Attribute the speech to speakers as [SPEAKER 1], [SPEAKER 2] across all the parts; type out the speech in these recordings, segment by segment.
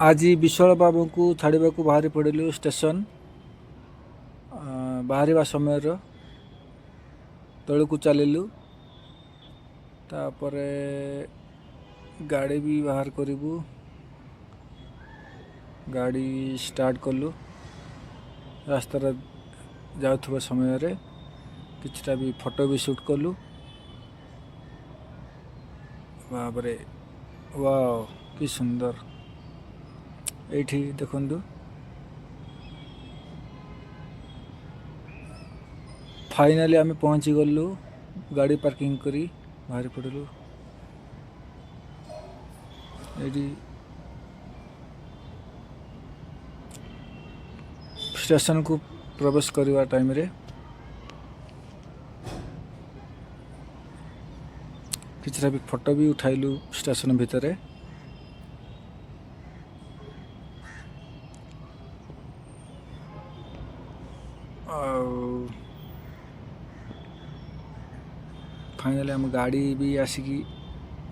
[SPEAKER 1] आज विश्वाल बाबू को छाड़ा को बाहरी पड़ू स्टेशन बाहर समय तौक चलू तापर गाड़ी भी बाहर करूँ गाड़ी स्टार्ट कलु रास्ता जाऊँ समय किछटा भी फोटो भी शूट कलु बाबरे वाओ कि सुंदर एठी देखंतु फाइनली आम पहुँची गलु गाड़ी पार्किंग करी बाहर पड़लु एठी स्टेशन को प्रवेश करवा टाइम रे किछटा भी फोटो भी उठाइलु स्टेशन भितर फाइनली आम गाड़ी भी आसिकी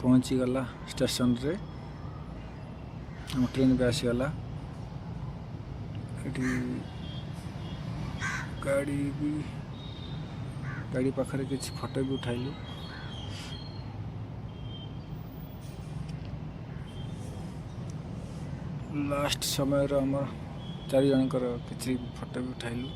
[SPEAKER 1] पहुँची गला स्टेशन रे आम ट्रेन भी आसीगला गाड़ी पाखरे किसी फोटो भी उठाइलु लास्ट समय आम 4 जनकर किसी फोटो भी उठाइलु।